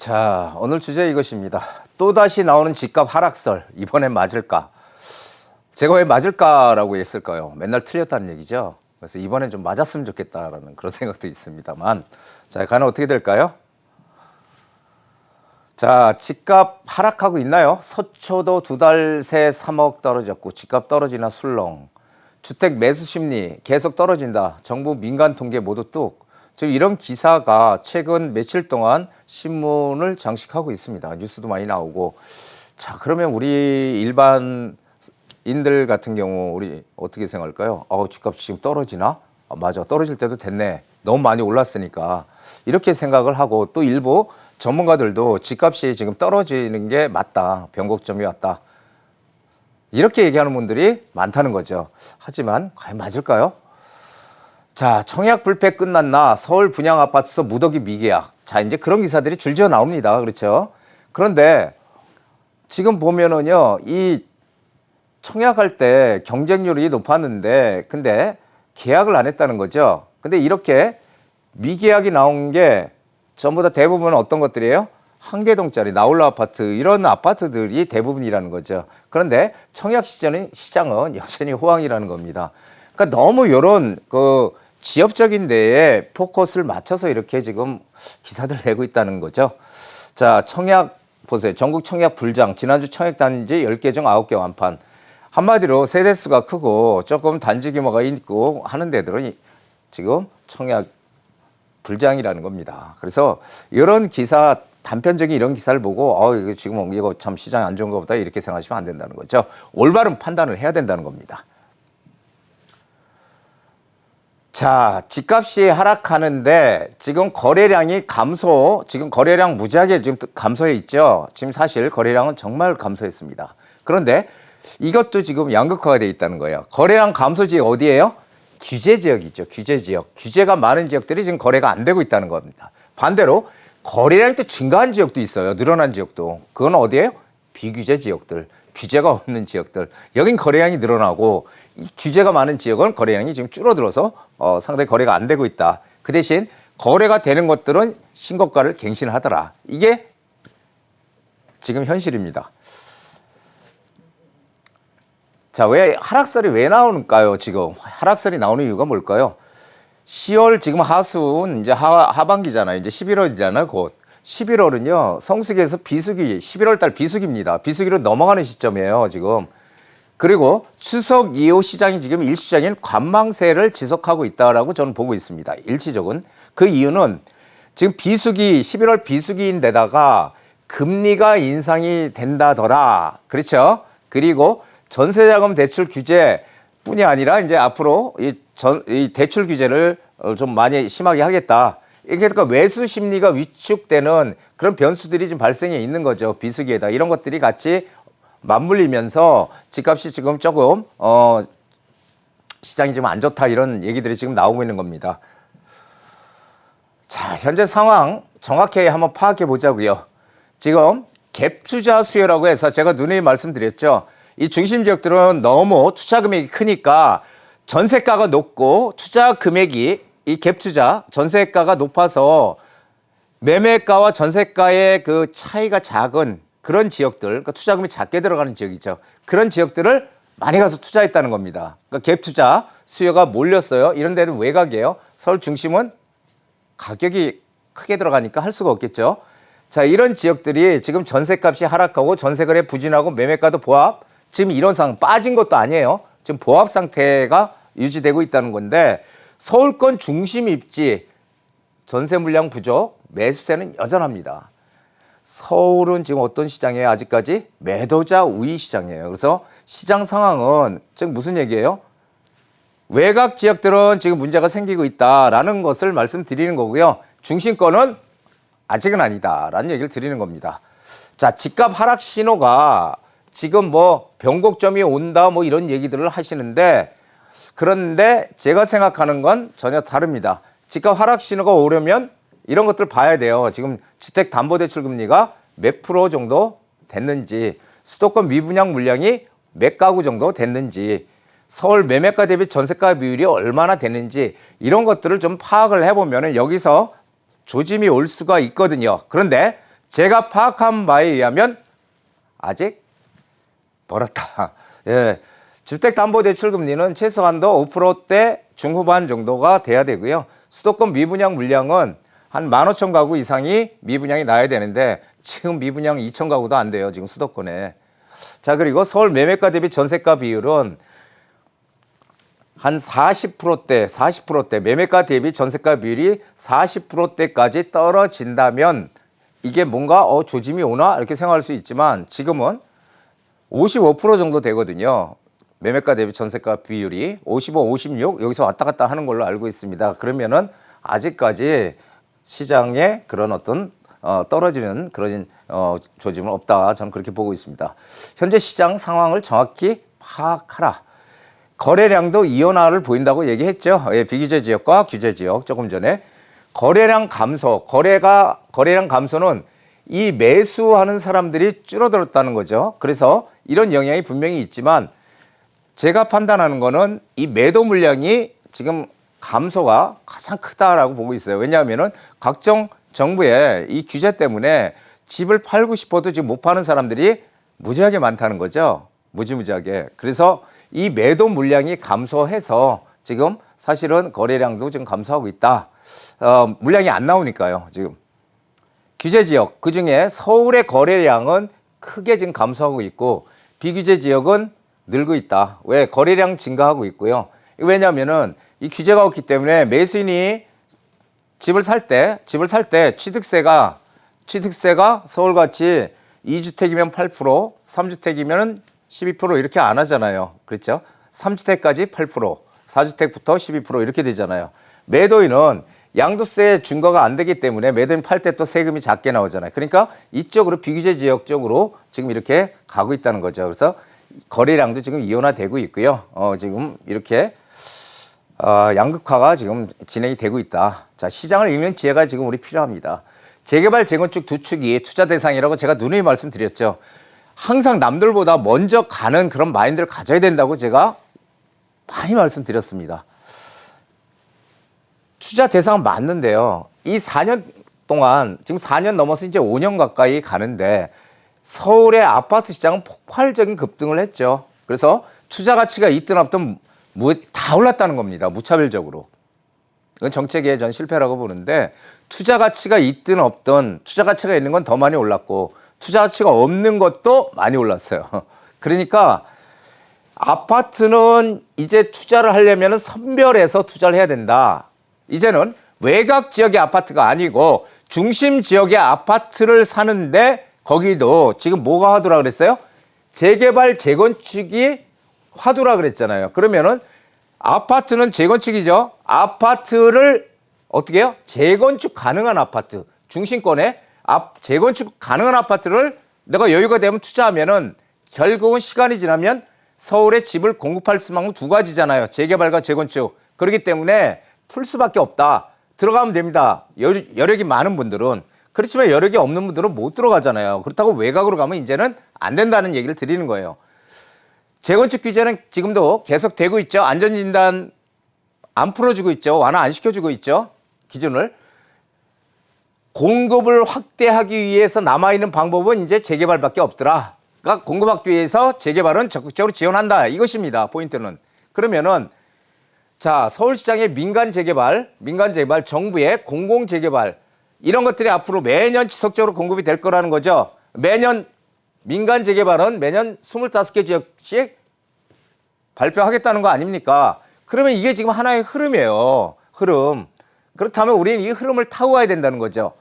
자, 오늘 주제 이것입니다. 또다시 나오는 집값 하락설, 이번엔 맞을까? 제가 왜 맞을까라고 했을까요? 맨날 틀렸다는 얘기죠. 그래서 이번엔 좀 맞았으면 좋겠다라는 그런 생각도 있습니다만, 자, 과연 어떻게 될까요? 자, 집값 하락하고 있나요? 서초도 2달 새 3억 떨어졌고 집값 떨어지나 술렁. 주택 매수 심리 계속 떨어진다. 정부 민간 통계 모두 뚝. 지금 이런 기사가 최근 며칠 동안 신문을 장식하고 있습니다. 뉴스도 많이 나오고. 자, 그러면 우리 일반인들 같은 경우 우리 어떻게 생각할까요? 집값이 지금 떨어지나? 맞아, 떨어질 때도 됐네. 너무 많이 올랐으니까. 이렇게 생각을 하고, 또 일부 전문가들도 집값이 지금 떨어지는 게 맞다. 변곡점이 왔다. 이렇게 얘기하는 분들이 많다는 거죠. 하지만 과연 맞을까요? 자, 청약 불패 끝났나? 서울 분양 아파트에서 무더기 미계약. 자, 이제 그런 기사들이 줄지어 나옵니다. 그렇죠? 그런데 지금 보면은요, 이 청약할 때 경쟁률이 높았는데, 근데 계약을 안 했다는 거죠. 근데 이렇게 미계약이 나온 게 전부 다 대부분 어떤 것들이에요? 한개동짜리 나홀로 아파트, 이런 아파트들이 대부분이라는 거죠. 그런데 청약 시장은 여전히 호황이라는 겁니다. 그러니까 너무 이런 지역적인 데에 포커스를 맞춰서 이렇게 지금 기사들 내고 있다는 거죠. 자, 청약 보세요. 전국 청약 불장. 지난주 청약 단지 10개 중 9개 완판. 한마디로 세대수가 크고 조금 단지 규모가 있고 하는 데들은 지금 청약 불장이라는 겁니다. 그래서 이런 기사, 단편적인 이런 기사를 보고 이거 지금 이거 참 시장이 안 좋은 것보다 이렇게 생각하시면 안 된다는 거죠. 올바른 판단을 해야 된다는 겁니다. 자, 집값이 하락하는데 지금 거래량이 지금 거래량 무지하게 지금 감소해 있죠. 지금 사실 거래량은 정말 감소했습니다. 그런데 이것도 지금 양극화가 되어 있다는 거예요. 거래량 감소 지역 어디예요? 규제 지역이죠. 규제 지역. 규제가 많은 지역들이 지금 거래가 안 되고 있다는 겁니다. 반대로 거래량이 또 증가한 지역도 있어요. 늘어난 지역도. 그건 어디예요? 비규제 지역들. 규제가 없는 지역들. 여긴 거래량이 늘어나고, 이 규제가 많은 지역은 거래량이 지금 줄어들어서 상당히 거래가 안 되고 있다. 그 대신 거래가 되는 것들은 신고가를 갱신하더라. 이게 지금 현실입니다. 자, 왜 하락설이 왜 나오는가요? 지금 하락설이 나오는 이유가 뭘까요? 10월 지금 하순 이제 하반기잖아요. 이제 11월이잖아요. 곧 11월은요 성수기에서 비수기, 11월 달 비수기입니다. 비수기로 넘어가는 시점이에요 지금. 그리고 추석 이후 시장이 지금 일시적인 관망세를 지속하고 있다라고 저는 보고 있습니다. 일시적은. 그 이유는 지금 비수기, 11월 비수기인데다가 금리가 인상이 된다더라. 그렇죠? 그리고 전세자금 대출 규제뿐이 아니라 이제 앞으로 이 대출 규제를 좀 많이 심하게 하겠다. 그러니까 매수 심리가 위축되는 그런 변수들이 지금 발생해 있는 거죠. 비수기에다. 이런 것들이 같이 맞물리면서 집값이 지금 조금 시장이 좀 안 좋다, 이런 얘기들이 지금 나오고 있는 겁니다. 자, 현재 상황 정확히 한번 파악해 보자고요. 지금 갭 투자 수요라고 해서 제가 누누이 말씀드렸죠. 이 중심 지역들은 너무 투자 금액이 크니까 전세가가 높고 투자 금액이, 이 갭 투자 전세가가 높아서 매매가와 전세가의 그 차이가 작은 그런 지역들, 그러니까 투자금이 작게 들어가는 지역이죠. 그런 지역들을 많이 가서 투자했다는 겁니다. 그러니까 갭 투자 수요가 몰렸어요. 이런 데는 외곽이에요. 서울 중심은 가격이 크게 들어가니까 할 수가 없겠죠. 자, 이런 지역들이 지금 전세값이 하락하고 전세거래 부진하고 매매가도 보합, 지금 이런 상황, 빠진 것도 아니에요. 지금 보합 상태가 유지되고 있다는 건데, 서울권 중심 입지 전세 물량 부족, 매수세는 여전합니다. 서울은 지금 어떤 시장이에요? 아직까지 매도자 우위 시장이에요. 그래서 시장 상황은 지금 무슨 얘기예요? 외곽 지역들은 지금 문제가 생기고 있다라는 것을 말씀드리는 거고요. 중심권은 아직은 아니다라는 얘기를 드리는 겁니다. 자, 집값 하락 신호가 지금 뭐 변곡점이 온다 뭐 이런 얘기들을 하시는데, 그런데 제가 생각하는 건 전혀 다릅니다. 집값 하락 신호가 오려면 이런 것들 봐야 돼요. 지금 주택담보대출 금리가 몇 프로 정도 됐는지, 수도권 미분양 물량이 몇 가구 정도 됐는지, 서울 매매가 대비 전세가 비율이 얼마나 되는지, 이런 것들을 좀 파악을 해보면 여기서 조짐이 올 수가 있거든요. 그런데 제가 파악한 바에 의하면 아직 멀었다. 예. 주택담보대출금리는 최소한도 5%대 중후반 정도가 돼야 되고요. 수도권 미분양 물량은 한 15,000가구 이상이 미분양이 나야 되는데 지금 미분양 2,000가구도 안 돼요. 지금 수도권에. 자, 그리고 서울 매매가 대비 전세가 비율은 한 40%대 매매가 대비 전세가 비율이 40%대까지 떨어진다면 이게 뭔가 조짐이 오나 이렇게 생각할 수 있지만 지금은 55% 정도 되거든요. 매매가 대비 전세가 비율이 55, 56 여기서 왔다 갔다 하는 걸로 알고 있습니다. 그러면은 아직까지 시장에 그런 어떤 떨어지는 그런 조짐은 없다. 저는 그렇게 보고 있습니다. 현재 시장 상황을 정확히 파악하라. 거래량도 이온화를 보인다고 얘기했죠. 예, 비규제 지역과 규제 지역 조금 전에 거래량 감소, 거래량 감소는 이 매수하는 사람들이 줄어들었다는 거죠. 그래서 이런 영향이 분명히 있지만 제가 판단하는 거는 이 매도 물량이 지금 감소가 가장 크다라고 보고 있어요. 왜냐하면은 각종 정부의 이 규제 때문에 집을 팔고 싶어도 지금 못 파는 사람들이 무지하게 많다는 거죠. 무지무지하게. 그래서 이 매도 물량이 감소해서 지금 사실은 거래량도 지금 감소하고 있다. 물량이 안 나오니까요. 지금 규제 지역 그중에 서울의 거래량은 크게 지금 감소하고 있고 비규제 지역은 늘고 있다. 왜? 거래량 증가하고 있고요. 왜냐하면은 이 규제가 없기 때문에 매수인이 집을 살 때 취득세가 서울같이 2주택이면 8%, 3주택이면 12% 이렇게 안 하잖아요. 그렇죠? 3주택까지 8%, 4주택부터 12% 이렇게 되잖아요. 매도인은 양도세 증거가 안 되기 때문에 매도인 팔 때 또 세금이 작게 나오잖아요. 그러니까 이쪽으로 비규제 지역 쪽으로 지금 이렇게 가고 있다는 거죠. 그래서 거래량도 지금 이온화되고 있고요. 지금 이렇게 양극화가 지금 진행이 되고 있다. 자, 시장을 읽는 지혜가 지금 우리 필요합니다. 재개발, 재건축 두 축이 투자 대상이라고 제가 누누이 말씀드렸죠. 항상 남들보다 먼저 가는 그런 마인드를 가져야 된다고 제가 많이 말씀드렸습니다. 투자 대상은 맞는데요. 이 4년 동안 지금 4년 넘어서 이제 5년 가까이 가는데 서울의 아파트 시장은 폭발적인 급등을 했죠. 그래서 투자 가치가 있든 없든 다 올랐다는 겁니다. 무차별적으로. 이건 정책의 전 실패라고 보는데 투자 가치가 있든 없든 투자 가치가 있는 건 더 많이 올랐고 투자 가치가 없는 것도 많이 올랐어요. 그러니까 아파트는 이제 투자를 하려면 선별해서 투자를 해야 된다. 이제는 외곽 지역의 아파트가 아니고 중심 지역의 아파트를 사는데 거기도 지금 뭐가 화두라 그랬어요? 재개발, 재건축이 화두라 그랬잖아요. 그러면은 아파트는 재건축이죠. 아파트를 어떻게 해요? 재건축 가능한 아파트, 중심권에 재건축 가능한 아파트를 내가 여유가 되면 투자하면은 결국은 시간이 지나면 서울에 집을 공급할 수만은 두 가지잖아요. 재개발과 재건축. 그렇기 때문에 풀 수밖에 없다. 들어가면 됩니다. 여력이 많은 분들은. 그렇지만 여력이 없는 분들은 못 들어가잖아요. 그렇다고 외곽으로 가면 이제는 안 된다는 얘기를 드리는 거예요. 재건축 규제는 지금도 계속 되고 있죠. 안전진단 안 풀어주고 있죠. 완화 안 시켜주고 있죠. 기준을. 공급을 확대하기 위해서 남아있는 방법은 이제 재개발밖에 없더라. 그러니까 공급하기 위해서 재개발은 적극적으로 지원한다. 이것입니다. 포인트는. 그러면은 자, 서울시장의 민간 재개발, 정부의 공공 재개발 이런 것들이 앞으로 매년 지속적으로 공급이 될 거라는 거죠. 매년 민간 재개발은 매년 25개 지역씩 발표하겠다는 거 아닙니까? 그러면 이게 지금 하나의 흐름이에요. 흐름. 그렇다면 우리는 이 흐름을 타고 가야 된다는 거죠.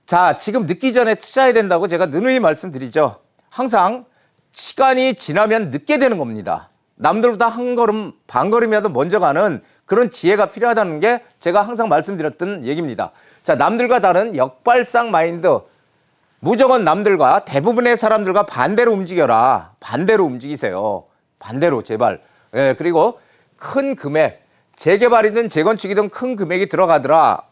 자, 지금 늦기 전에 투자해야 된다고 제가 누누이 말씀드리죠. 항상 시간이 지나면 늦게 되는 겁니다. 남들보다 한 걸음, 반 걸음이라도 먼저 가는 그런 지혜가 필요하다는 게 제가 항상 말씀드렸던 얘기입니다. 자, 남들과 다른 역발상 마인드. 무조건 남들과 대부분의 사람들과 반대로 움직여라. 반대로 움직이세요. 반대로 제발. 예, 그리고 큰 금액, 재개발이든 재건축이든 큰 금액이 들어가더라.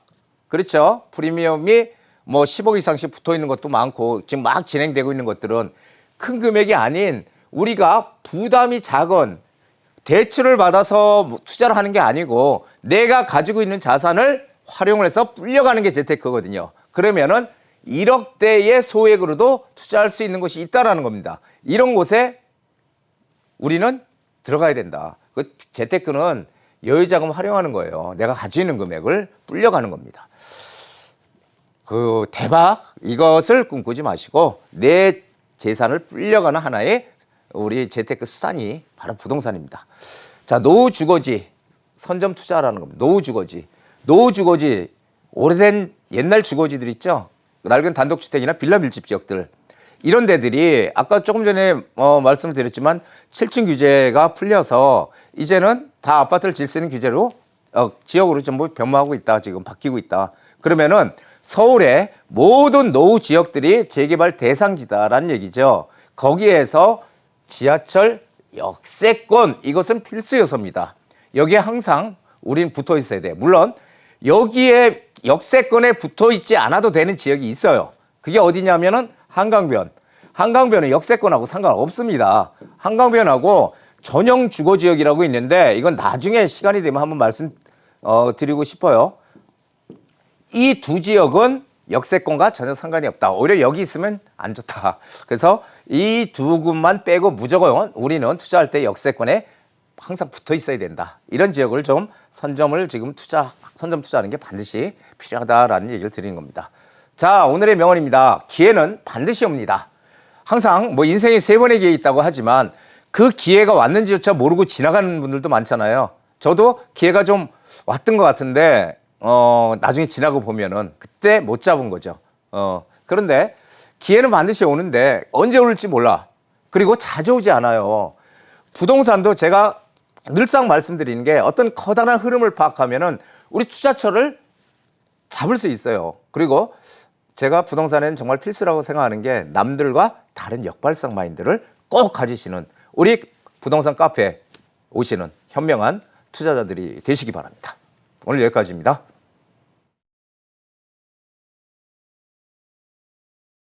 그렇죠? 프리미엄이 뭐 10억 이상씩 붙어 있는 것도 많고 지금 막 진행되고 있는 것들은 큰 금액이 아닌 우리가 부담이 작은 대출을 받아서 투자를 하는 게 아니고 내가 가지고 있는 자산을 활용을 해서 불려가는 게 재테크거든요. 그러면은 1억대의 소액으로도 투자할 수 있는 곳이 있다라는 겁니다. 이런 곳에 우리는 들어가야 된다. 그 재테크는 여유자금 활용하는 거예요. 내가 가지고 있는 금액을 불려가는 겁니다. 그 대박 이것을 꿈꾸지 마시고 내 재산을 불려가는 하나의 우리 재테크 수단이 바로 부동산입니다. 자, 노후 주거지 선점 투자라는 겁니다. 노후 주거지 오래된 옛날 주거지들 있죠. 낡은 단독주택이나 빌라 밀집 지역들 이런 데들이 아까 조금 전에 말씀을 드렸지만 7층 규제가 풀려서 이제는 다 아파트를 질 수 있는 규제로 지역으로 전부 변모하고 있다. 지금 바뀌고 있다. 그러면은 서울의 모든 노후 지역들이 재개발 대상지다라는 얘기죠. 거기에서 지하철 역세권 이것은 필수 요소입니다. 여기에 항상 우리는 붙어 있어야 돼. 물론 여기에 역세권에 붙어 있지 않아도 되는 지역이 있어요. 그게 어디냐면은 한강변. 한강변은 역세권하고 상관없습니다. 한강변하고 전용 주거지역이라고 있는데 이건 나중에 시간이 되면 한번 말씀 드리고 싶어요. 이 두 지역은 역세권과 전혀 상관이 없다. 오히려 여기 있으면 안 좋다. 그래서 이 두 군만 빼고 무조건 우리는 투자할 때 역세권에 항상 붙어 있어야 된다. 이런 지역을 좀 선점 투자하는 게 반드시 필요하다라는 얘기를 드리는 겁니다. 자, 오늘의 명언입니다. 기회는 반드시 옵니다. 항상 뭐 인생에 3번의 기회 있다고 하지만 그 기회가 왔는지조차 모르고 지나가는 분들도 많잖아요. 저도 기회가 좀 왔던 것 같은데 나중에 지나고 보면은 그때 못 잡은 거죠. 그런데 기회는 반드시 오는데 언제 올지 몰라. 그리고 자주 오지 않아요. 부동산도 제가 늘상 말씀드리는 게 어떤 커다란 흐름을 파악하면은 우리 투자처를 잡을 수 있어요. 그리고 제가 부동산에는 정말 필수라고 생각하는 게 남들과 다른 역발상 마인드를 꼭 가지시는 우리 부동산 카페에 오시는 현명한 투자자들이 되시기 바랍니다. 오늘 여기까지입니다.